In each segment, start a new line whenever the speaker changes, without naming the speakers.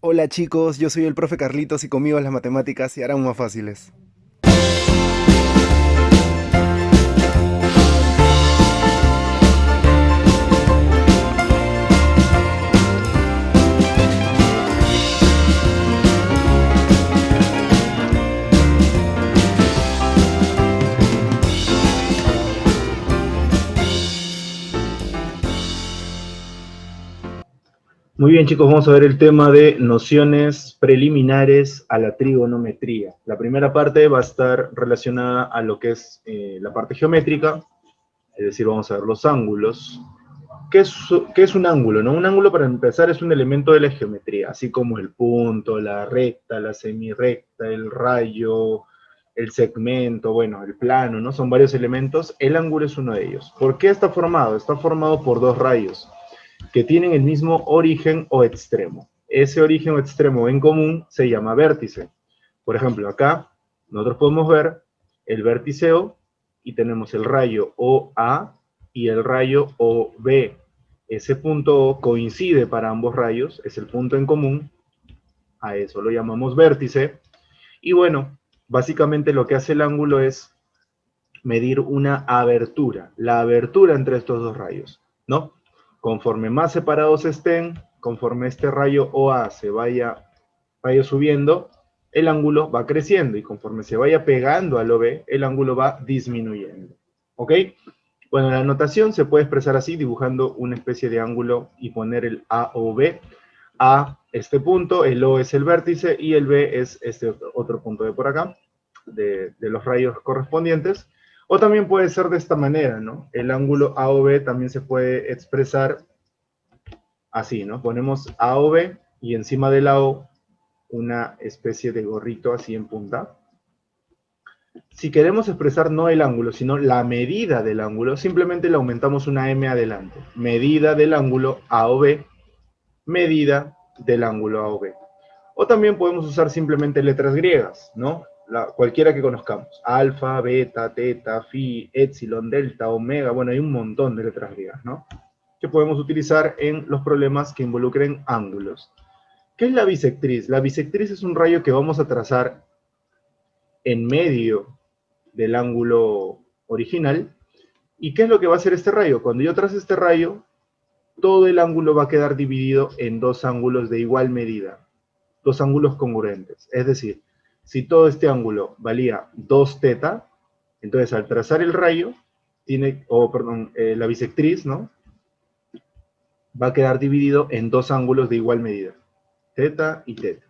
Hola chicos, yo soy el profe Carlitos y conmigo las matemáticas se harán más fáciles.
Muy bien, chicos, vamos a ver el tema de nociones preliminares a la trigonometría. La primera parte va a estar relacionada a lo que es la parte geométrica, es decir, vamos a ver los ángulos. ¿Qué es un ángulo? ¿No? Un ángulo, para empezar, es un elemento de la geometría, así como el punto, la recta, la semirrecta, el rayo, el segmento, bueno, el plano, ¿no? Son varios elementos. El ángulo es uno de ellos. ¿Por qué está formado? Está formado por dos rayos que tienen el mismo origen o extremo. Ese origen o extremo en común se llama vértice. Por ejemplo, acá nosotros podemos ver el vértice O y tenemos el rayo OA y el rayo OB. Ese punto O coincide para ambos rayos, es el punto en común, a eso lo llamamos vértice. Y bueno, básicamente lo que hace el ángulo es medir una abertura, la abertura entre estos dos rayos, ¿no? Conforme más separados estén, conforme este rayo OA se vaya subiendo, el ángulo va creciendo y conforme se vaya pegando al OB, el ángulo va disminuyendo. ¿Ok? Bueno, la notación se puede expresar así, dibujando una especie de ángulo y poner el A o B. A, este punto, el O es el vértice y el B es este otro punto de por acá, de los rayos correspondientes. O también puede ser de esta manera, ¿no? El ángulo AOB también se puede expresar así, ¿no? Ponemos AOB y encima de la O una especie de gorrito así en punta. Si queremos expresar no el ángulo, sino la medida del ángulo, simplemente le aumentamos una M adelante. Medida del ángulo AOB, medida del ángulo AOB. O también podemos usar simplemente letras griegas, ¿no? Cualquiera que conozcamos. Alfa, beta, teta, phi, epsilon, delta, omega. Bueno, hay un montón de letras griegas, ¿no? Que podemos utilizar en los problemas que involucren ángulos. ¿Qué es la bisectriz? La bisectriz es un rayo que vamos a trazar en medio del ángulo original. ¿Y qué es lo que va a hacer este rayo? Cuando yo trace este rayo, todo el ángulo va a quedar dividido en dos ángulos de igual medida, dos ángulos congruentes. Es decir, si todo este ángulo valía 2 teta, entonces al trazar el rayo, la bisectriz, ¿no? Va a quedar dividido en dos ángulos de igual medida, teta y teta.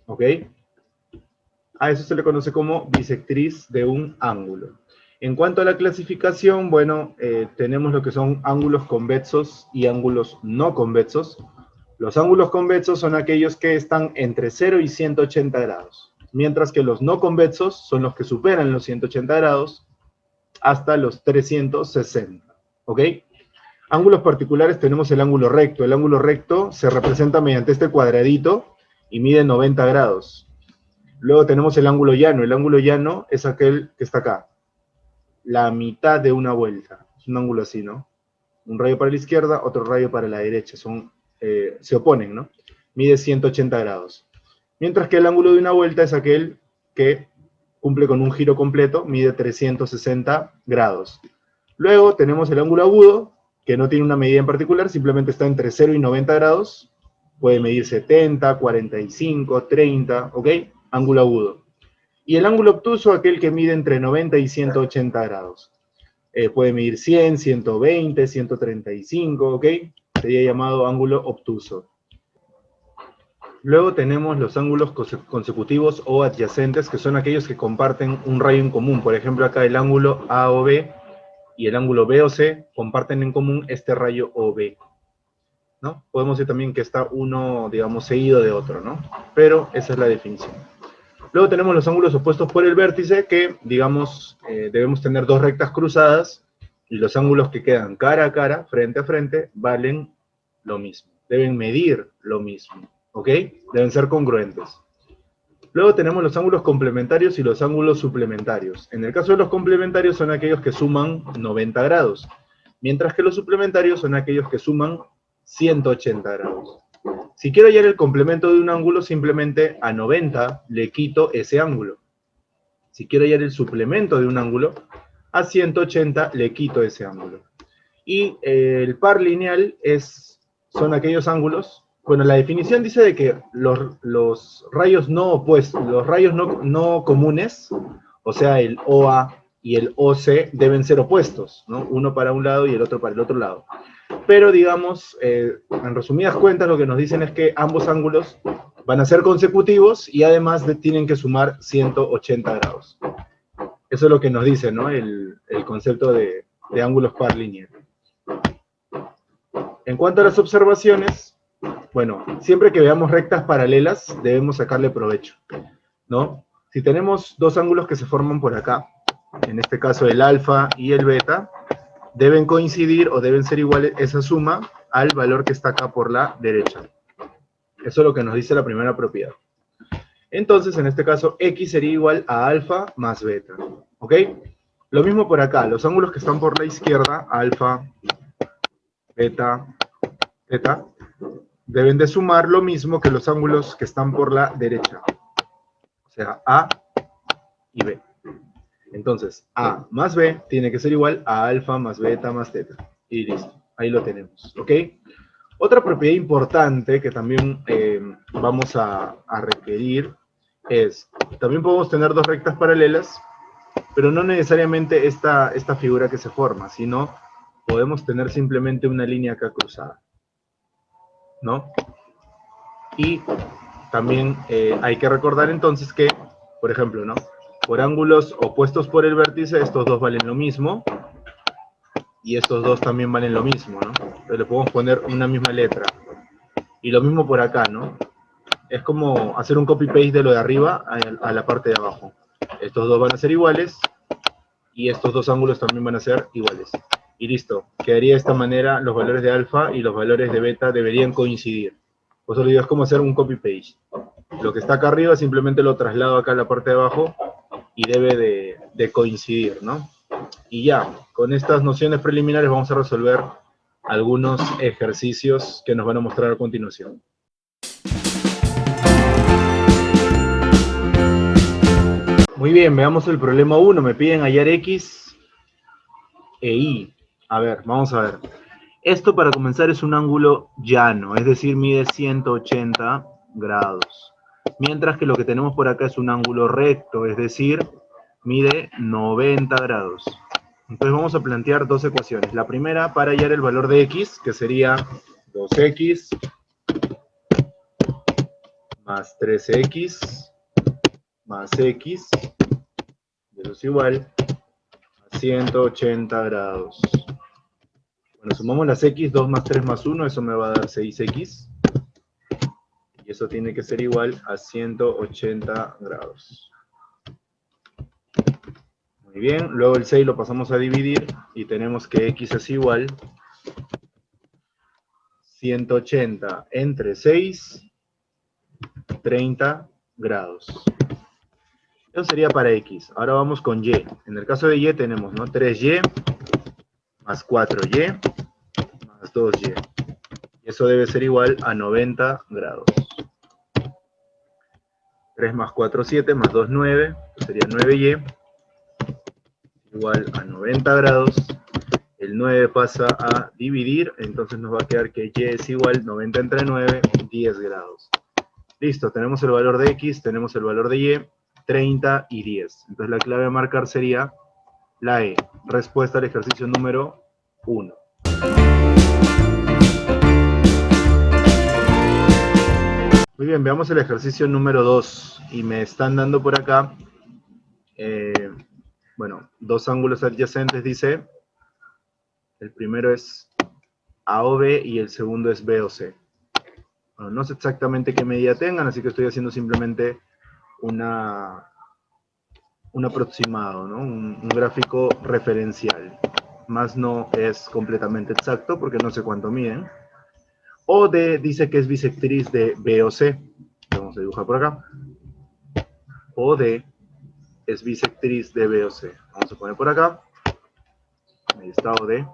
¿Ok? A eso se le conoce como bisectriz de un ángulo. En cuanto a la clasificación, bueno, tenemos lo que son ángulos convexos y ángulos no convexos. Los ángulos convexos son aquellos que están entre 0 y 180 grados, mientras que los no convexos son los que superan los 180 grados hasta los 360. ¿Ok? Ángulos particulares tenemos el ángulo recto. El ángulo recto se representa mediante este cuadradito y mide 90 grados. Luego tenemos el ángulo llano. El ángulo llano es aquel que está acá, la mitad de una vuelta. Es un ángulo así, ¿no? Un rayo para la izquierda, otro rayo para la derecha. Se oponen, ¿no? Mide 180 grados. Mientras que el ángulo de una vuelta es aquel que cumple con un giro completo, mide 360 grados. Luego tenemos el ángulo agudo, que no tiene una medida en particular, simplemente está entre 0 y 90 grados. Puede medir 70, 45, 30, ¿ok? Ángulo agudo. Y el ángulo obtuso, aquel que mide entre 90 y 180 grados. Puede medir 100, 120, 135, ¿ok? Sería llamado ángulo obtuso. Luego tenemos los ángulos consecutivos o adyacentes, que son aquellos que comparten un rayo en común. Por ejemplo, acá el ángulo A o B y el ángulo B o C comparten en común este rayo OB, ¿no? Podemos decir también que está uno, digamos, seguido de otro, ¿no? Pero esa es la definición. Luego tenemos los ángulos opuestos por el vértice, que, digamos, debemos tener dos rectas cruzadas, y los ángulos que quedan cara a cara, frente a frente, valen lo mismo. Deben medir lo mismo, ¿ok? Deben ser congruentes. Luego tenemos los ángulos complementarios y los ángulos suplementarios. En el caso de los complementarios son aquellos que suman 90 grados, mientras que los suplementarios son aquellos que suman 180 grados. Si quiero hallar el complemento de un ángulo, simplemente a 90 le quito ese ángulo. Si quiero hallar el suplemento de un ángulo, a 180 le quito ese ángulo. Y el par lineal son aquellos ángulos. Bueno, la definición dice de que los rayos no opuestos, los rayos no comunes, o sea, el OA y el OC deben ser opuestos, ¿no? Uno para un lado y el otro para el otro lado. Pero digamos, en resumidas cuentas, lo que nos dicen es que ambos ángulos van a ser consecutivos y además tienen que sumar 180 grados. Eso es lo que nos dice, ¿no? El concepto de ángulos par lineal. En cuanto a las observaciones, bueno, siempre que veamos rectas paralelas, debemos sacarle provecho, ¿no? Si tenemos dos ángulos que se forman por acá, en este caso el alfa y el beta, deben coincidir o deben ser iguales esa suma al valor que está acá por la derecha. Eso es lo que nos dice la primera propiedad. Entonces, en este caso, x sería igual a alfa más beta, ¿ok? Lo mismo por acá, los ángulos que están por la izquierda, alfa, beta, teta, deben de sumar lo mismo que los ángulos que están por la derecha. O sea, A y B. Entonces, A más B tiene que ser igual a alfa más beta más teta. Y listo, ahí lo tenemos, ¿ok? Otra propiedad importante que también vamos a requerir es, también podemos tener dos rectas paralelas, pero no necesariamente esta figura que se forma, sino podemos tener simplemente una línea acá cruzada, ¿no? Y también hay que recordar entonces que, por ejemplo, ¿no? Por ángulos opuestos por el vértice, estos dos valen lo mismo, y estos dos también valen lo mismo, ¿no? Entonces le podemos poner una misma letra. Y lo mismo por acá, ¿no? Es como hacer un copy-paste de lo de arriba a la parte de abajo. Estos dos van a ser iguales, y estos dos ángulos también van a ser iguales. Y listo, quedaría de esta manera, los valores de alfa y los valores de beta deberían coincidir. Por eso digo, es como hacer un copy-paste. Lo que está acá arriba simplemente lo traslado acá a la parte de abajo y debe de coincidir, ¿no? Y ya, con estas nociones preliminares vamos a resolver algunos ejercicios que nos van a mostrar a continuación. Muy bien, veamos el problema 1. Me piden hallar X e Y. A ver, vamos a ver. Esto para comenzar es un ángulo llano, es decir, mide 180 grados. Mientras que lo que tenemos por acá es un ángulo recto, es decir, mide 90 grados. Entonces vamos a plantear dos ecuaciones. La primera para hallar el valor de X, que sería 2X más 3X más X, y eso es igual a 180 grados. Bueno, sumamos las X, 2 más 3 más 1, eso me va a dar 6X. Y eso tiene que ser igual a 180 grados. Muy bien, luego el 6 lo pasamos a dividir y tenemos que X es igual 180 entre 6, 30 grados. Eso sería para X. Ahora vamos con Y. En el caso de Y tenemos, ¿no? 3Y más 4Y más 2Y. Y eso debe ser igual a 90 grados. 3 más 4, 7, más 2, 9. Esto sería 9Y. Igual a 90 grados. El 9 pasa a dividir, entonces nos va a quedar que Y es igual 90 entre 9, 10 grados. Listo, tenemos el valor de X, tenemos el valor de Y, 30 y 10. Entonces la clave a marcar sería la E. Respuesta al ejercicio número 1. Muy bien, veamos el ejercicio número 2. Y me están dando por acá, bueno, dos ángulos adyacentes, dice. El primero es AOB y el segundo es BOC. Bueno, no sé exactamente qué medida tengan, así que estoy haciendo simplemente un aproximado, ¿no? Un gráfico referencial. Más no es completamente exacto porque no sé cuánto miden. OD dice que es bisectriz de BOC. Vamos a dibujar por acá. OD es bisectriz de BOC. Vamos a poner por acá. Ahí está OD.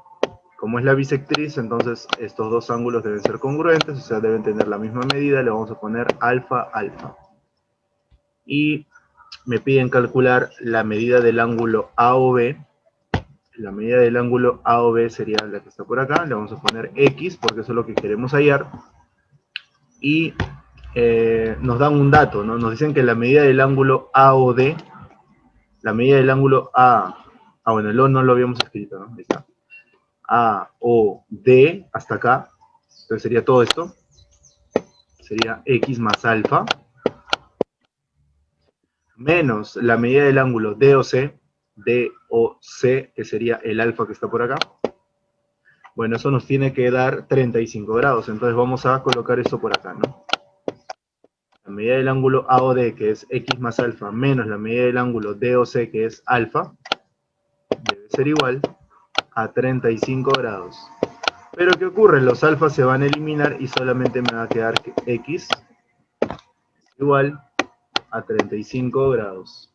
Como es la bisectriz, entonces estos dos ángulos deben ser congruentes, o sea, deben tener la misma medida. Le vamos a poner alfa, alfa. Y me piden calcular la medida del ángulo AOB. La medida del ángulo AOB sería la que está por acá. Le vamos a poner X, porque eso es lo que queremos hallar. Y nos dan un dato, ¿no? Nos dicen que la medida del ángulo AOD, la medida del ángulo bueno, el O no lo habíamos escrito, ¿no? Ahí está. AOD, hasta acá. Entonces sería todo esto. Sería X más alfa. Menos la medida del ángulo DOC, que sería el alfa que está por acá. Bueno, eso nos tiene que dar 35 grados. Entonces vamos a colocar eso por acá, ¿no? La medida del ángulo AOD, que es X más alfa, menos la medida del ángulo DOC, que es alfa, debe ser igual a 35 grados. Pero ¿qué ocurre? Los alfas se van a eliminar y solamente me va a quedar que X igual a 35 grados.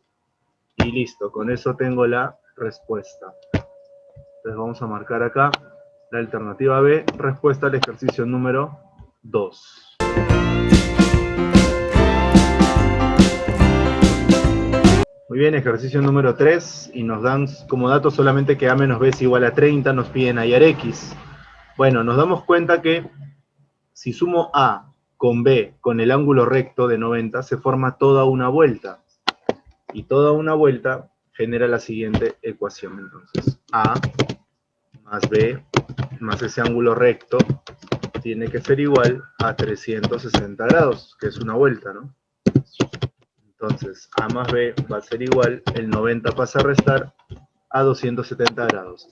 Y listo, con eso tengo la respuesta. Entonces vamos a marcar acá la alternativa B, respuesta al ejercicio número 2. Muy bien, ejercicio número 3, y nos dan como dato solamente que A menos B es igual a 30, nos piden hallar X. Bueno, nos damos cuenta que si sumo A con B con el ángulo recto de 90, se forma toda una vuelta. Y toda una vuelta genera la siguiente ecuación. Entonces, A más B más ese ángulo recto tiene que ser igual a 360 grados, que es una vuelta, ¿no? Entonces, A más B va a ser igual, el 90 pasa a restar a 270 grados.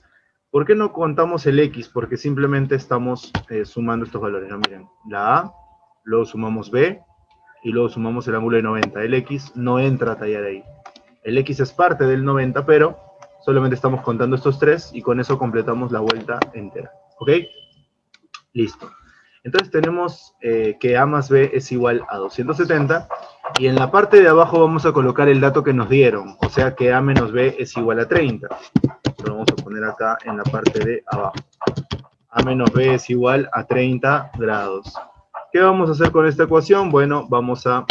¿Por qué no contamos el X? Porque simplemente estamos sumando estos valores, ¿no? Miren, la A, luego sumamos B, y luego sumamos el ángulo de 90. El X no entra a tallar ahí. El X es parte del 90, pero solamente estamos contando estos tres, y con eso completamos la vuelta entera. ¿Ok? Listo. Entonces tenemos que A más B es igual a 270, y en la parte de abajo vamos a colocar el dato que nos dieron, o sea que A menos B es igual a 30. Lo vamos a poner acá en la parte de abajo. A menos B es igual a 30 grados. ¿Qué vamos a hacer con esta ecuación? Bueno, vamos a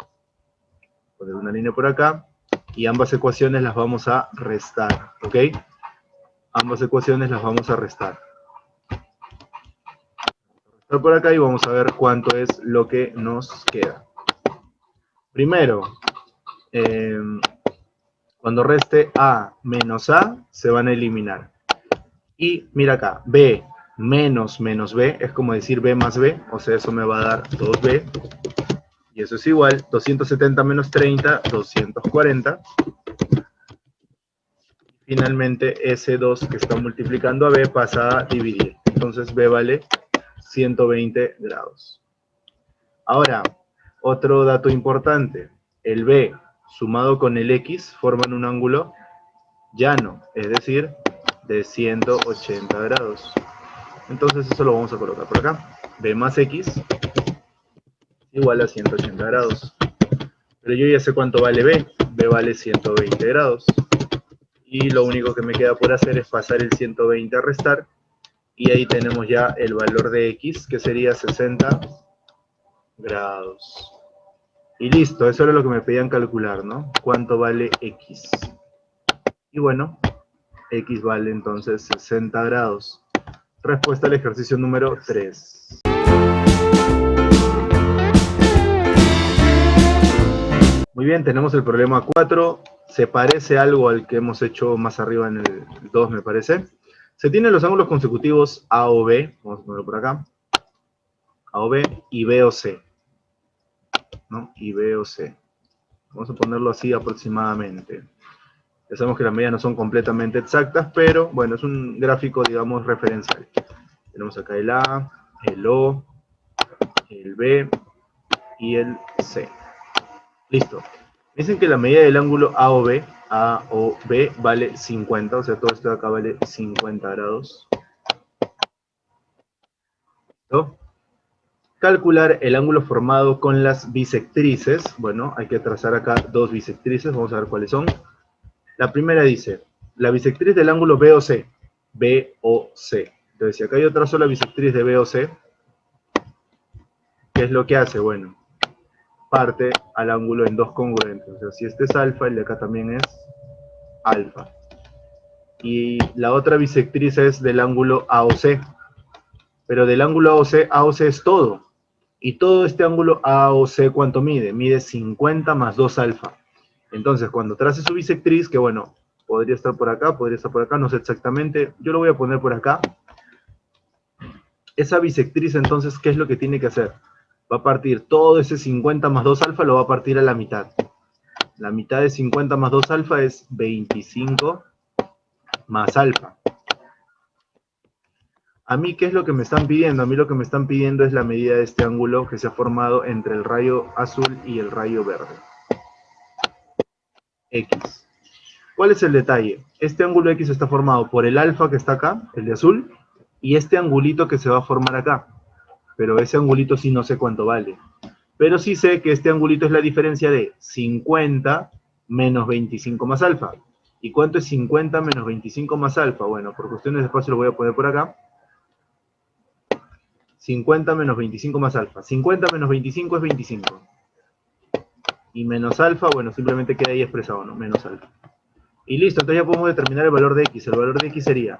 poner una línea por acá, y ambas ecuaciones las vamos a restar, ¿ok? Ambas ecuaciones las vamos a restar. Por acá y vamos a ver cuánto es lo que nos queda. Primero, cuando reste A menos A, se van a eliminar. Y mira acá, B menos menos B, es como decir B más B, o sea, eso me va a dar 2B. Y eso es igual, 270 menos 30, 240. Finalmente, ese 2 que está multiplicando a B pasa a dividir. Entonces, B vale 120 grados. Ahora, otro dato importante. El B sumado con el X forman un ángulo llano, es decir, de 180 grados. Entonces, eso lo vamos a colocar por acá. B más X igual a 180 grados. Pero yo ya sé cuánto vale B. B vale 120 grados. Y lo único que me queda por hacer es pasar el 120 a restar. Y ahí tenemos ya el valor de X, que sería 60 grados. Y listo, eso era lo que me pedían calcular, ¿no? ¿Cuánto vale X? Y bueno, X vale entonces 60 grados. Respuesta al ejercicio número 3. Muy bien, tenemos el problema 4. Se parece algo al que hemos hecho más arriba en el 2, me parece. Se tienen los ángulos consecutivos A o B, vamos a ponerlo por acá, A o B, y B o C, ¿no? Y B o C. Vamos a ponerlo así aproximadamente. Ya sabemos que las medidas no son completamente exactas, pero bueno, es un gráfico, digamos, referencial. Tenemos acá el A, el O, el B y el C. Listo. Dicen que la medida del ángulo A o B vale 50, o sea, todo esto de acá vale 50 grados. ¿Listo? Calcular el ángulo formado con las bisectrices. Bueno, hay que trazar acá dos bisectrices, vamos a ver cuáles son. La primera dice, la bisectriz del ángulo BOC, BOC. Entonces, si acá hay otra sola bisectriz de BOC, ¿qué es lo que hace? Bueno, parte al ángulo en dos congruentes. O sea, si este es alfa, el de acá también es alfa. Y la otra bisectriz es del ángulo AOC. Pero del ángulo AOC es todo. Y todo este ángulo AOC, ¿cuánto mide? Mide 50 más 2 alfa. Entonces, cuando trace su bisectriz, que bueno, podría estar por acá, podría estar por acá, no sé exactamente, yo lo voy a poner por acá. Esa bisectriz, entonces, ¿qué es lo que tiene que hacer? Va a partir todo ese 50 más 2 alfa, lo va a partir a la mitad. La mitad de 50 más 2 alfa es 25 más alfa. A mí, ¿qué es lo que me están pidiendo? A mí lo que me están pidiendo es la medida de este ángulo que se ha formado entre el rayo azul y el rayo verde. X. ¿Cuál es el detalle? Este ángulo X está formado por el alfa que está acá, el de azul, y este angulito que se va a formar acá. Pero ese angulito sí no sé cuánto vale. Pero sí sé que este angulito es la diferencia de 50 menos 25 más alfa. ¿Y cuánto es 50 menos 25 más alfa? Bueno, por cuestiones de espacio lo voy a poner por acá. 50 menos 25 más alfa. 50 menos 25 es 25. Y menos alfa, bueno, simplemente queda ahí expresado, ¿no? Menos alfa. Y listo, entonces ya podemos determinar el valor de X. El valor de X sería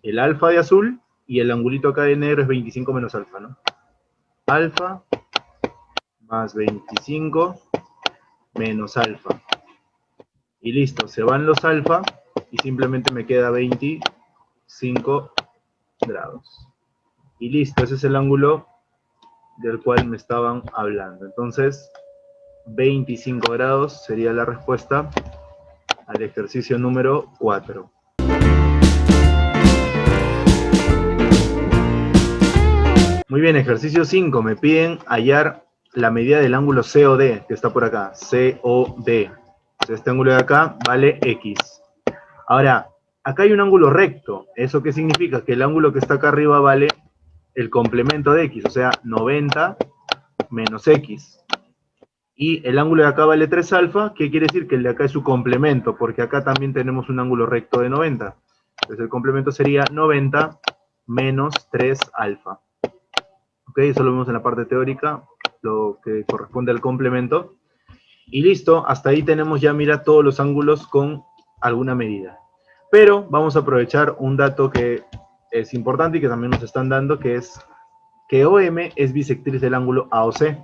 el alfa de azul y el angulito acá de negro es 25 menos alfa, ¿no? Alfa más 25 menos alfa. Y listo, se van los alfa y simplemente me queda 25 grados. Y listo, ese es el ángulo del cual me estaban hablando. Entonces, 25 grados sería la respuesta al ejercicio número 4. Muy bien, ejercicio 5. Me piden hallar la medida del ángulo COD, que está por acá. COD. Este ángulo de acá vale X. Ahora, acá hay un ángulo recto. ¿Eso qué significa? Que el ángulo que está acá arriba vale el complemento de X, o sea, 90 menos X. Y el ángulo de acá vale 3 alfa, ¿qué quiere decir? Que el de acá es su complemento, porque acá también tenemos un ángulo recto de 90. Entonces el complemento sería 90 menos 3 alfa. ¿Ok? Eso lo vemos en la parte teórica, lo que corresponde al complemento. Y listo, hasta ahí tenemos ya, mira, todos los ángulos con alguna medida. Pero vamos a aprovechar un dato que es importante y que también nos están dando, que es que OM es bisectriz del ángulo AOC.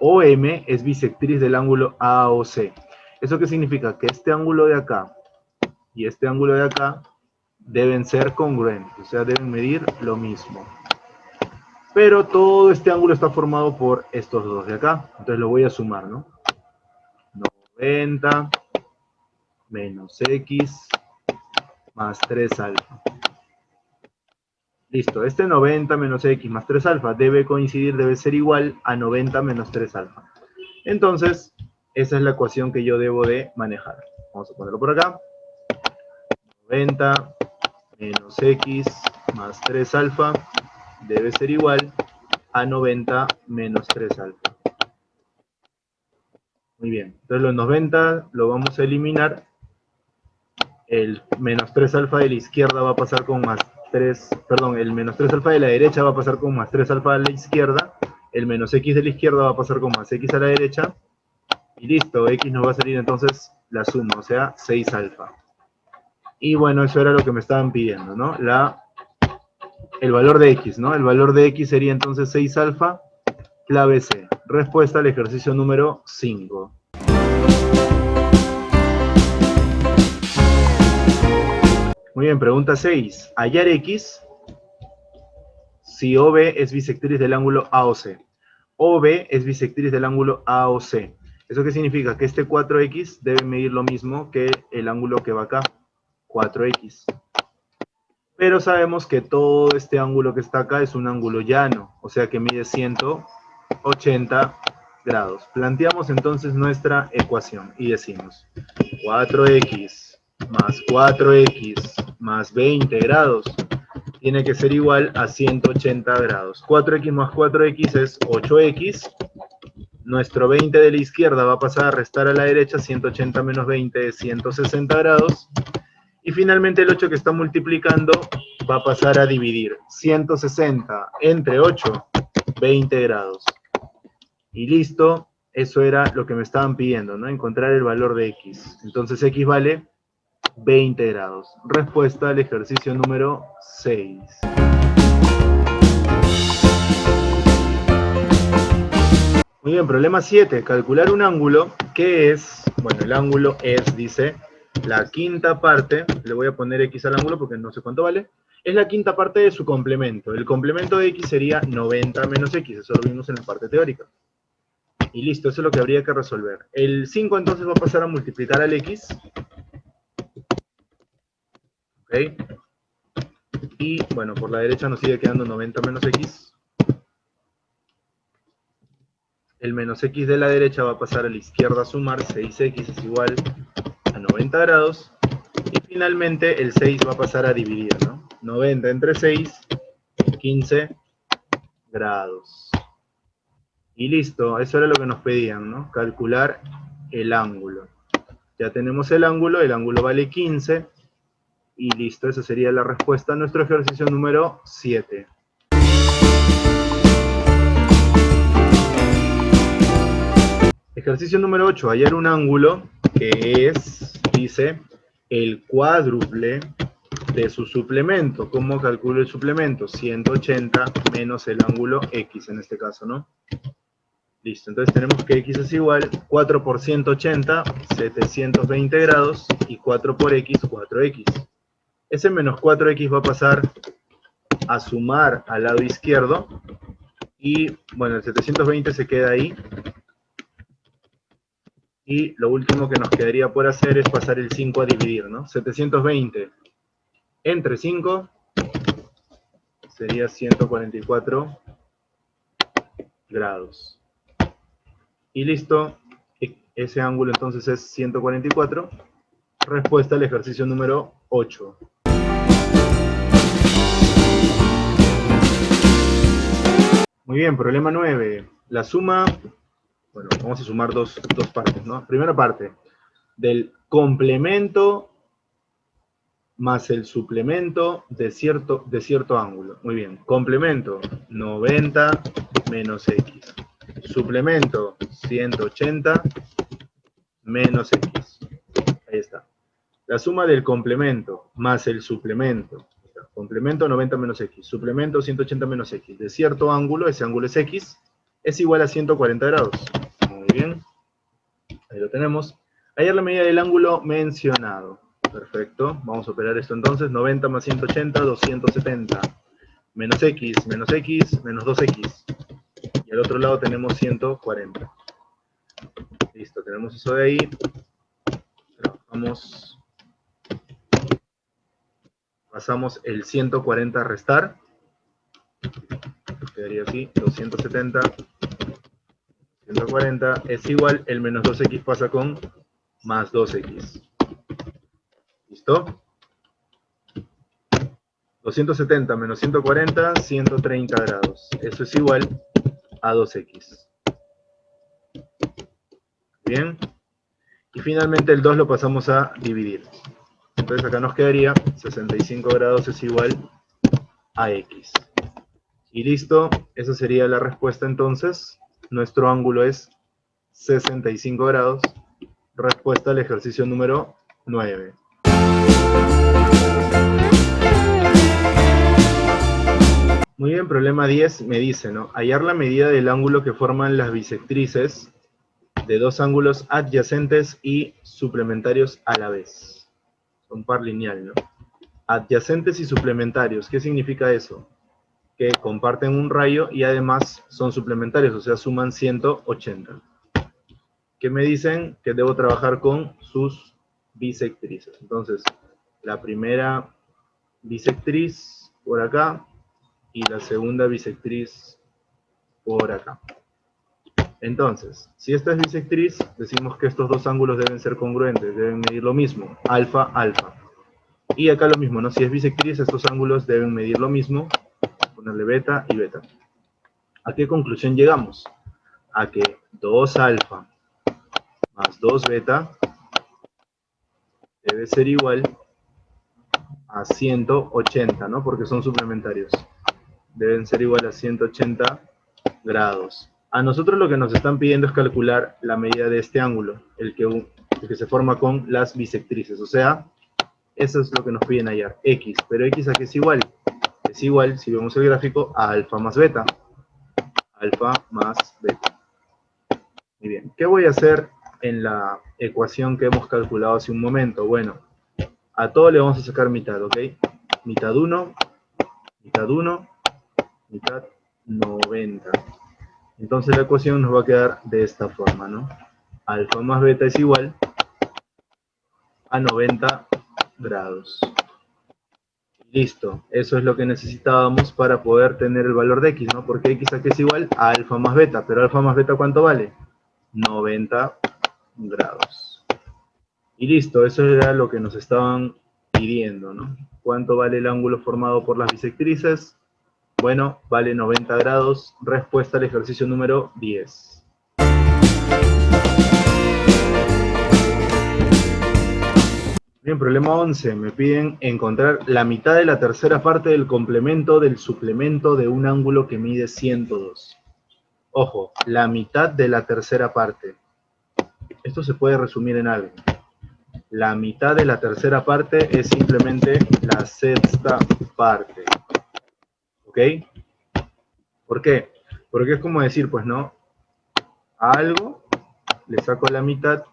OM es bisectriz del ángulo AOC. ¿Eso qué significa? Que este ángulo de acá y este ángulo de acá deben ser congruentes, o sea, deben medir lo mismo. Pero todo este ángulo está formado por estos dos de acá. Entonces lo voy a sumar, ¿no? 90 menos X más 3 alfa. Listo, este 90 menos X más 3 alfa debe coincidir, debe ser igual a 90 menos 3 alfa. Entonces, esa es la ecuación que yo debo de manejar. Vamos a ponerlo por acá. 90 menos X más 3 alfa debe ser igual a 90 menos 3 alfa. Muy bien, entonces los 90 lo vamos a eliminar. El menos 3 alfa de la izquierda va a pasar con más 3, perdón, el menos 3 alfa de la derecha va a pasar con más 3 alfa a la izquierda. El menos X de la izquierda va a pasar con más X a la derecha. Y listo, X nos va a salir entonces la suma, o sea, 6 alfa. Y bueno, eso era lo que me estaban pidiendo, ¿no? El valor de X, ¿no? El valor de X sería entonces 6 alfa, clave C. Respuesta al ejercicio número 5. Muy bien, pregunta 6. Hallar X si OB es bisectriz del ángulo AOC. OB es bisectriz del ángulo AOC. ¿Eso qué significa? Que este 4X debe medir lo mismo que el ángulo que va acá, 4X. Pero sabemos que todo este ángulo que está acá es un ángulo llano, o sea que mide 180 grados. Planteamos entonces nuestra ecuación y decimos 4X más 4X más 20 grados tiene que ser igual a 180 grados. 4X más 4X es 8X. Nuestro 20 de la izquierda va a pasar a restar a la derecha, 180 menos 20 es 160 grados. Y finalmente el 8 que está multiplicando va a pasar a dividir 160 entre 8, 20 grados. Y listo, eso era lo que me estaban pidiendo, ¿no? Encontrar el valor de x. Entonces x vale 20 grados. Respuesta al ejercicio número 6. Muy bien, problema 7. Calcular un ángulo que es, bueno, el ángulo es, dice, la quinta parte, le voy a poner x al ángulo porque no sé cuánto vale, es la quinta parte de su complemento. El complemento de x sería 90 menos x, eso lo vimos en la parte teórica. Y listo, eso es lo que habría que resolver. El 5 entonces va a pasar a multiplicar al x. ¿Ok? Y bueno, por la derecha nos sigue quedando 90 menos x. El menos x de la derecha va a pasar a la izquierda a sumar, 6x es igual a 90 grados. Y finalmente el 6 va a pasar a dividir, ¿no? 90 entre 6, 15 grados. Y listo, eso era lo que nos pedían, ¿no? Calcular el ángulo. Ya tenemos el ángulo vale 15. Y listo, esa sería la respuesta a nuestro ejercicio número 7. Ejercicio número 8, hallar un ángulo que es, dice, el cuádruple de su suplemento. ¿Cómo calculo el suplemento? 180 menos el ángulo x en este caso, ¿no? Listo, entonces tenemos que x es igual 4 por 180, 720 grados, y 4 por x, 4x. Ese menos 4x va a pasar a sumar al lado izquierdo, y bueno, el 720 se queda ahí. Y lo último que nos quedaría por hacer es pasar el 5 a dividir, ¿no? 720 entre 5 sería 144 grados. Y listo, ese ángulo entonces es 144. Respuesta al ejercicio número 8. Muy bien, problema 9. La suma, bueno, vamos a sumar dos partes, ¿no? Primera parte, del complemento más el suplemento de cierto ángulo. Muy bien, complemento 90 menos x. Suplemento 180 menos x. Ahí está. La suma del complemento más el suplemento. Complemento 90 menos x. Suplemento 180 menos x. De cierto ángulo, ese ángulo es x, es igual a 140 grados. Muy bien. Ahí lo tenemos. Hallar la medida del ángulo mencionado. Perfecto. Vamos a operar esto entonces. 90 más 180, 270. Menos x, menos x, menos 2x. Y al otro lado tenemos 140. Listo, tenemos eso de ahí. Trabajamos. Pasamos el 140 a restar. Quedaría así. 270. 140 es igual. El menos 2x pasa con más 2x. ¿Listo? 270 menos 140, 130 grados. Eso es igual a 2x. Bien. Y finalmente el 2 lo pasamos a dividir. Entonces acá nos quedaría 65 grados es igual a x. Y listo, esa sería la respuesta entonces. Nuestro ángulo es 65 grados. Respuesta al ejercicio número 9. Muy bien, problema 10 me dice, ¿no? Hallar la medida del ángulo que forman las bisectrices de dos ángulos adyacentes y suplementarios a la vez. Son par lineal, ¿no? Adyacentes y suplementarios, ¿qué significa eso? Que comparten un rayo y además son suplementarios, o sea, suman 180. ¿Qué me dicen? Que debo trabajar con sus bisectrices. Entonces, la primera bisectriz por acá y la segunda bisectriz por acá. Entonces, si esta es bisectriz, decimos que estos dos ángulos deben ser congruentes, deben medir lo mismo, alfa, alfa. Y acá lo mismo, ¿no? Si es bisectriz, estos ángulos deben medir lo mismo, ponerle beta y beta. ¿A qué conclusión llegamos? A que 2 alfa más 2 beta debe ser igual a 180, ¿no? Porque son suplementarios. Deben ser igual a 180 grados. A nosotros lo que nos están pidiendo es calcular la medida de este ángulo, el que se forma con las bisectrices. O sea, eso es lo que nos piden hallar, x. Pero x, ¿a qué es igual? Es igual, si vemos el gráfico, a alfa más beta. Alfa más beta. Muy bien. ¿Qué voy a hacer en la ecuación que hemos calculado hace un momento? Bueno, a todo le vamos a sacar mitad, ¿ok? Mitad 1, mitad 1, mitad 90. Entonces la ecuación nos va a quedar de esta forma, ¿no? Alfa más beta es igual a 90 grados. Listo, eso es lo que necesitábamos para poder tener el valor de x, ¿no? Porque x aquí es igual a alfa más beta, pero alfa más beta ¿cuánto vale? 90 grados. Y listo, eso era lo que nos estaban pidiendo, ¿no? ¿Cuánto vale el ángulo formado por las bisectrices? Bueno, vale 90 grados. Respuesta al ejercicio número 10. Bien, problema 11. Me piden encontrar la mitad de la tercera parte del complemento del suplemento de un ángulo que mide 102. Ojo, la mitad de la tercera parte. Esto se puede resumir en algo. La mitad de la tercera parte es simplemente la sexta parte. ¿Ok? ¿Por qué? Porque es como decir, pues, ¿no? A algo le saco la mitad,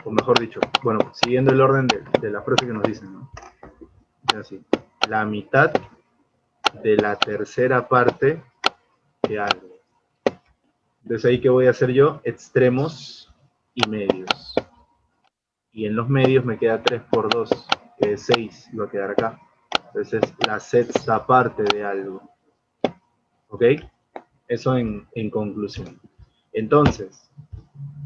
o mejor dicho, bueno, siguiendo el orden de la frase que nos dicen, ¿no? Es así, la mitad de la tercera parte de algo. Entonces ahí, ¿qué voy a hacer yo? Extremos y medios. Y en los medios me queda 3 por 2, que es 6, y va a quedar acá. Entonces es la sexta parte de algo. ¿Ok? Eso en conclusión. Entonces,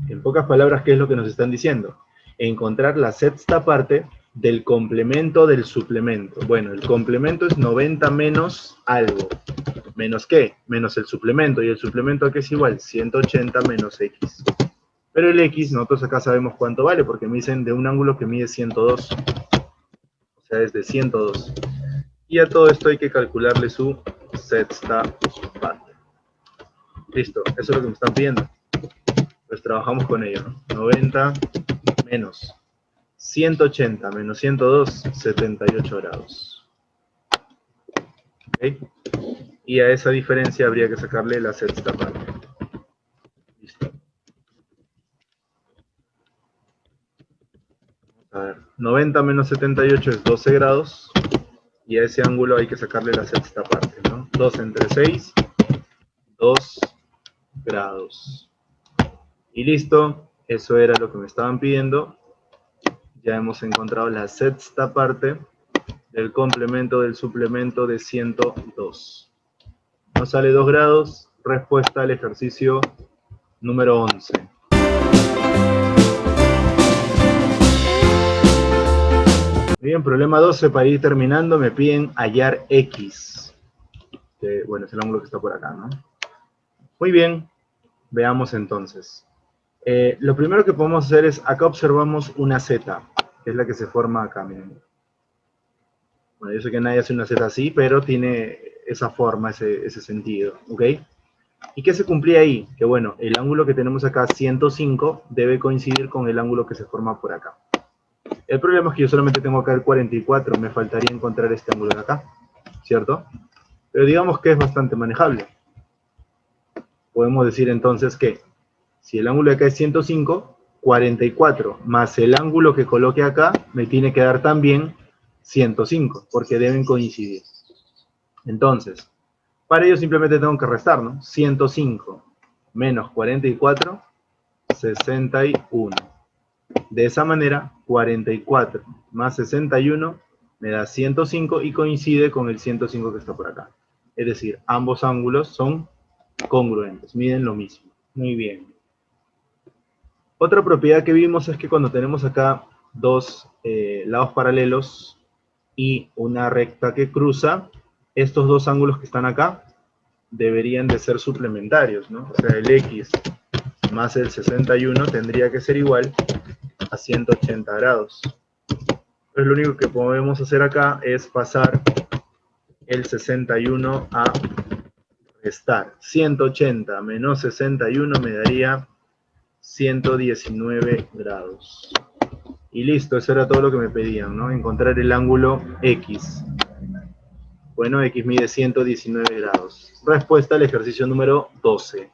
en pocas palabras, ¿qué es lo que nos están diciendo? Encontrar la sexta parte del complemento del suplemento. Bueno, el complemento es 90 menos algo. ¿Menos qué? Menos el suplemento. ¿Y el suplemento a qué es igual? 180 menos x. Pero el x, nosotros acá sabemos cuánto vale, porque me dicen de un ángulo que mide 102. O sea, es de 102. Y a todo esto hay que calcularle su sexta parte. Listo, eso es lo que me están pidiendo. Pues trabajamos con ello, ¿no? 90 menos 180 menos 102, 78 grados. ¿Ok? Y a esa diferencia habría que sacarle la sexta parte. Listo. A ver, 90 menos 78 es 12 grados. Y a ese ángulo hay que sacarle la sexta parte, ¿no? 2 entre 6, 2 grados. Y listo, eso era lo que me estaban pidiendo. Ya hemos encontrado la sexta parte del complemento del suplemento de 102. Nos sale 2 grados. Respuesta al ejercicio número 11. Bien, problema 12, para ir terminando, me piden hallar x. Que, bueno, es el ángulo que está por acá, ¿no? Muy bien, veamos entonces. Lo primero que podemos hacer es, acá observamos una z, que es la que se forma acá, miren. Bueno, yo sé que nadie hace una z así, pero tiene esa forma, ese sentido, ¿ok? ¿Y qué se cumplía ahí? Que bueno, el ángulo que tenemos acá, 105, debe coincidir con el ángulo que se forma por acá. El problema es que yo solamente tengo acá el 44, me faltaría encontrar este ángulo de acá, ¿cierto? Pero digamos que es bastante manejable. Podemos decir entonces que si el ángulo de acá es 105, 44 más el ángulo que coloque acá me tiene que dar también 105, porque deben coincidir. Entonces, para ello simplemente tengo que restar, ¿no? 105 menos 44, 61. De esa manera, 44 más 61 me da 105 y coincide con el 105 que está por acá. Es decir, ambos ángulos son congruentes, miden lo mismo. Muy bien. Otra propiedad que vimos es que cuando tenemos acá dos lados paralelos y una recta que cruza, estos dos ángulos que están acá deberían de ser suplementarios, ¿no? O sea, el x más el 61 tendría que ser igual a 180 grados. Entonces lo único que podemos hacer acá es pasar el 61 a restar. 180 menos 61 me daría 119 grados. Y listo, eso era todo lo que me pedían, ¿no? Encontrar el ángulo X. Bueno, X mide 119 grados. Respuesta al ejercicio número 12.